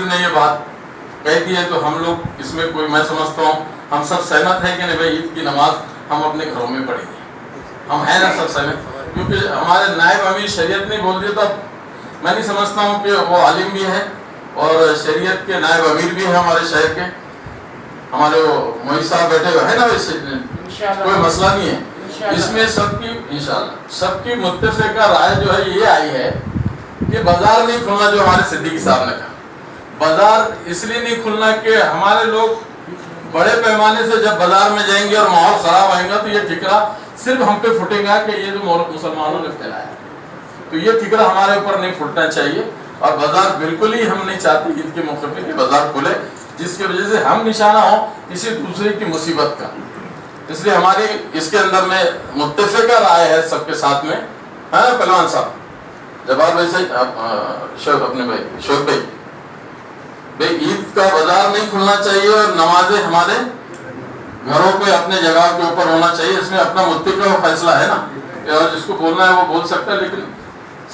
نے یہ بات کہہ دی ہے تو ہم لوگ اس میں کوئی، میں سمجھتا ہوں ہم سب سہمت ہیں کہ نہیں بھائی عید کی نماز ہم اپنے گھروں میں پڑھیں گے، ہم ہیں نا سب سہمت؟ کیونکہ ہمارے نائب امیر شریعت نہیں بول دیے تو میں نہیں سمجھتا ہوں کہ وہ عالم بھی ہے اور شریعت کے نائب امیر بھی ہیں ہمارے شہر کے، ہمارے وہ موئی صاحب بیٹھے ہوئے ہیں نا، ویسے کوئی مسئلہ نہیں ہے اس میں، سب کی انشاءاللہ سب کی متفقہ رائے جو ہے یہ آئی ہے کہ بازار نہیں کھلنا، جو ہمارے صدیقی صاحب نے کہا بازار اس لیے نہیں کھلنا کہ ہمارے لوگ بڑے پیمانے سے جب بازار میں جائیں گے اور ماحول خراب آئے گا تو یہ ٹھکرا صرف ہم پہ پھٹے گا کہ یہ جو مسلمانوں نے پھیلایا، تو یہ ٹھکرا ہمارے اوپر نہیں پھٹنا چاہیے، اور بازار بالکل ہی ہم نہیں چاہتے عید کے موقع پہ کہ بازار کھلے جس کی وجہ سے ہم نشانہ ہوں کسی دوسرے کی مصیبت کا، اس لیے ہماری اس کے اندر میں متفقہ رائے ہے سب کے ساتھ میں، ہے نا پہلوان صاحب جبار بھائی سے شوق اپنے بھائی شوق بھائی عید کا بازار نہیں کھلنا چاہیے اور نمازیں ہمارے گھروں پہ اپنے جگہ کے اوپر ہونا چاہیے، اس میں اپنا متفقہ فیصلہ ہے نا، اور جس کو بولنا ہے وہ بول سکتا ہے، لیکن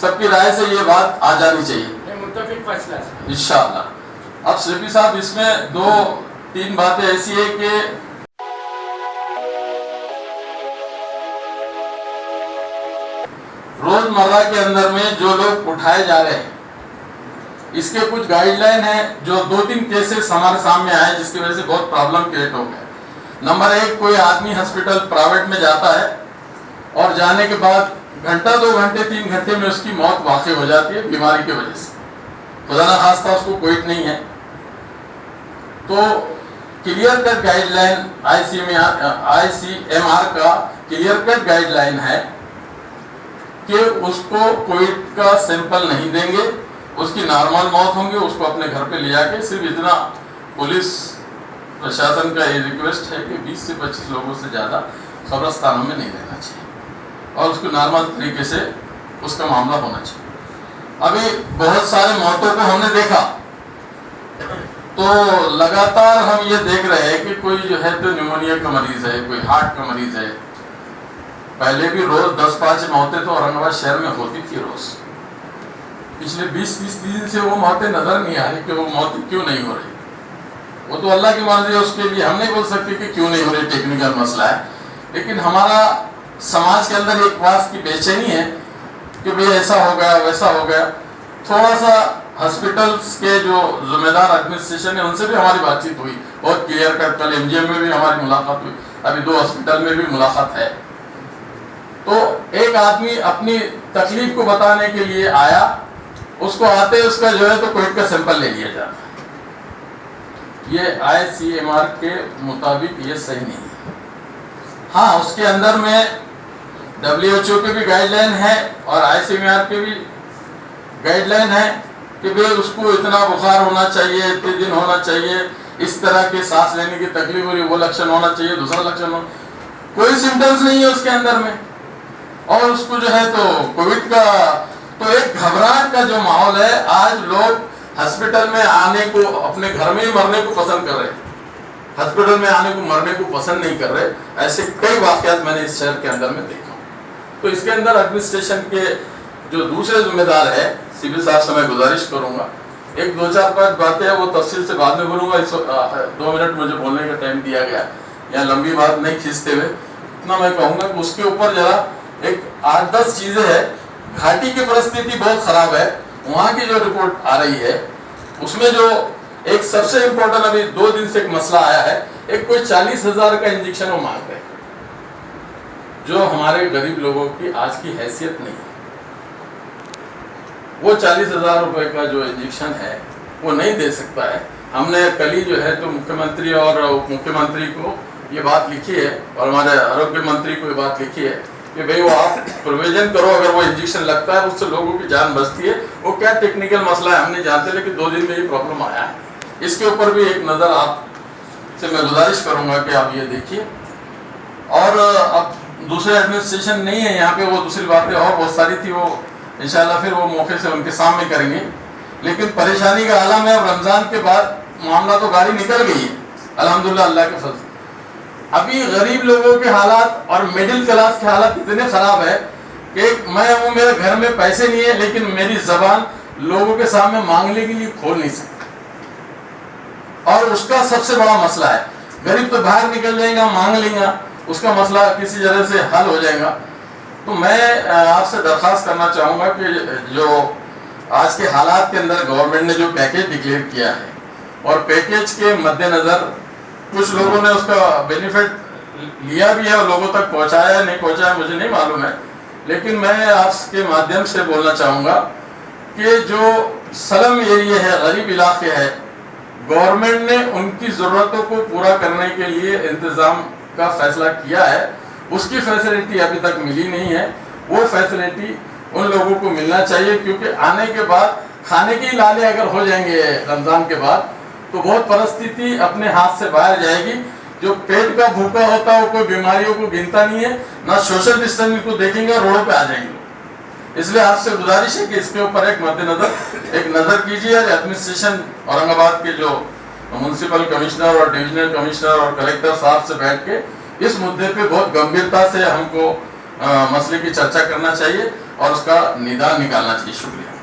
سب کی رائے سے یہ بات آ جانی چاہیے متفق فیصلہ ہے انشاءاللہ۔ اب سلیپی صاحب اس میں 2-3 باتیں ایسی ہے کہ روز مرہ کے اندر میں جو لوگ اٹھائے جا رہے ہیں اس کے کچھ گائیڈ لائن ہیں، جو 2-3 کیسز ہمارے سامنے آئے جس کی وجہ سے بہت پرابلم کریٹ ہو گئے۔ نمبر 1، کوئی آدمی ہسپیٹل پرائیویٹ میں جاتا ہے اور جانے کے بعد گھنٹہ 2 گھنٹے 3 گھنٹے میں اس کی موت واقع ہو جاتی ہے بیماری کی وجہ سے، خدا نخواستہ اس کو کوئی نہیں ہے، تو clear cut guideline ICMR کا کلیئر کٹ گائیڈ لائن ہے کہ اس کو کووڈ کا سیمپل نہیں دیں گے، اس کی نارمل موت ہوں گی، اس کو اپنے گھر پہ لے جا کے صرف اتنا پولیس پرشاسن کا یہ ریکویسٹ ہے کہ 20 سے 25 لوگوں سے زیادہ قبرستانوں میں نہیں رہنا چاہیے اور اس کو نارمل طریقے سے اس کا معاملہ ہونا چاہیے۔ ابھی بہت سارے موتوں کو ہم نے دیکھا تو لگاتار ہم یہ دیکھ رہے ہیں کہ کوئی جو ہے تو نیمونیا کا مریض ہے، کوئی ہارٹ کا مریض ہے، پہلے بھی روز 10-5 موتیں تو اورنگ آباد شہر میں ہوتی تھی روز، پچھلے 20-30 دن سے وہ موتیں نظر نہیں آ رہی کہ وہ موتیں کیوں نہیں ہو رہی، وہ تو اللہ کی مرضی ہے، اس کے لیے ہم نہیں بول سکتے کہ کیوں نہیں ہو رہی، ٹیکنیکل مسئلہ ہے، لیکن ہمارا سماج کے اندر ایک بات کی بے چینی ہے کہ بھئی ایسا ہو گیا ویسا ہو گیا۔ تھوڑا سا ہاسپٹلس کے جو ذمہ دار ایڈمنسٹریشن ہے ان سے بھی ہماری بات چیت ہوئی اور کلیئر کٹ، کل MGM میں بھی ہماری ملاقات ہوئی، ابھی 2 ہاسپٹل میں بھی ملاقات ہے، تو ایک آدمی اپنی تکلیف کو بتانے کے لیے آیا، اس کو آتے اس کا جو ہے تو کووڈ کا سیمپل لے لیا جاتا ہے، یہ ICMR کے مطابق یہ صحیح نہیں ہے۔ ہاں اس کے اندر میں WHO کے بھی گائیڈ لائن ہے اور ICMR کے بھی گائیڈ لائن ہے کہ بھئی اس کو اتنا بخار ہونا چاہیے، اتنے دن ہونا چاہیے، اس طرح کے سانس لینے کی تکلیف ہو رہی وہ لکشن ہونا چاہیے، دوسرا لکشن ہونا، کوئی سمٹمز نہیں ہے اس کے اندر میں، اور اس کو جو ہے تو کووڈ کا، تو ایک گھبراہٹ کا جو ماحول ہے، آج لوگ ہسپٹل میں آنے کو، اپنے گھر میں ہی مرنے کو پسند کر رہے ہیں، ہسپٹل میں آنے کو مرنے کو پسند نہیں کر رہے، ایسے کئی واقعات میں نے اس شہر کے اندر میں دیکھا۔ تو اس کے اندر ایڈمنسٹریشن کے جو دوسرے ذمہ دار ہے، CP صاحب سے میں گزارش کروں گا، 1-2-4-5 باتیں ہیں وہ تفصیل سے بعد میں بولوں گا، 2 منٹ مجھے بولنے کا ٹائم دیا گیا، یہاں لمبی بات نہیں کھینچتے ہوئے اتنا میں کہوں گا کہ اس کے اوپر ذرا ایک 8-10 چیزیں ہیں۔ گھاٹی کی پرستھتی بہت خراب ہے، وہاں کی جو رپورٹ آ رہی ہے اس میں جو ایک سب سے امپورٹنٹ ابھی 2 دن سے ایک مسئلہ آیا ہے، ایک کوئی 40,000 کا انجیکشن وہ مانگ رہے ہیں، جو ہمارے غریب لوگوں کی آج کی حیثیت نہیں ہے، وہ 40,000 روپے کا جو انجیکشن ہے وہ نہیں دے سکتا ہے۔ ہم نے کل ہی جو ہے تو مکھیہ منتری اور اپ مکھیہ منتری کو یہ بات لکھی ہے اور ہمارے آروگیہ منتری کو یہ بات لکھی ہے کہ بھئی وہ آپ پروویژن کرو، اگر وہ انجیکشن لگتا ہے اس سے لوگوں کی جان بچتی ہے، وہ کیا ٹیکنیکل مسئلہ ہے ہم نہیں جانتے، لیکن 2 دن میں یہ پرابلم آیا ہے، اس کے اوپر بھی ایک نظر آپ سے میں گزارش کروں گا کہ آپ یہ دیکھیے۔ اور اب دوسرے ایڈمنسٹریشن نہیں ہے یہاں پہ، وہ دوسری باتیں اور بہت ساری تھی، وہ انشاءاللہ پھر وہ موقع سے ان کے سامنے کریں گے، لیکن پریشانی کا عالم ہے۔ اب رمضان کے بعد معاملہ تو گاڑی نکل گئی ہے الحمدللہ اللہ کے فضل، ابھی غریب لوگوں کے حالات اور میڈل کلاس کے حالات اتنے خراب ہے کہ میں ہوں، میرے گھر میں پیسے نہیں ہے لیکن میری زبان لوگوں کے سامنے مانگنے کے لیے کھول نہیں سکتا، اور اس کا سب سے بڑا مسئلہ ہے. غریب تو باہر نکل جائے گا, مانگ لیں گا, اس کا مسئلہ کسی طرح سے حل ہو جائے گا. تو میں آپ سے درخواست کرنا چاہوں گا کہ جو آج کے حالات کے اندر گورنمنٹ نے جو پیکیج ڈکلیئر کیا ہے, اور پیکیج کے مد نظر کچھ لوگوں نے اس کا بینیفٹ لیا بھی ہے اور لوگوں تک پہنچایا ہے, نہیں پہنچایا مجھے نہیں معلوم ہے, لیکن میں آپ کے مادھیم سے بولنا چاہوں گا کہ جو سلم ایریے ہے, غریب علاقے ہے, گورنمنٹ نے ان کی ضرورتوں کو پورا کرنے کے لیے انتظام کا فیصلہ کیا ہے. اس کی فیسلٹی ابھی تک ملی نہیں ہے. وہ فیسلٹی ان لوگوں کو ملنا چاہیے, کیونکہ آنے کے بعد کھانے کے لالے اگر ہو جائیں گے رمضان کے بعد تو بہت پرستھتی اپنے ہاتھ سے باہر جائے گی. جو پیٹ کا بھوکا ہوتا ہے وہ کوئی بیماریوں کو گنتا نہیں ہے, نہ سوشل ڈسٹینسنگ کو دیکھیں گے, روڈوں پہ آ جائیں گے. اس لیے آپ سے گزارش ہے کہ اس کے اوپر ایک مد نظر ایک نظر کیجیے. اور ایڈمنسٹریشن اورنگ آباد کے جو میونسپل کمشنر اور ڈویژنل کمشنر اور کلیکٹر صاحب سے بیٹھ کے اس مدعے پہ بہت گمبھیرتا سے ہم کو مسئلے کی چرچا کرنا چاہیے اور اس کا ندا نکالنا چاہیے. شکریہ.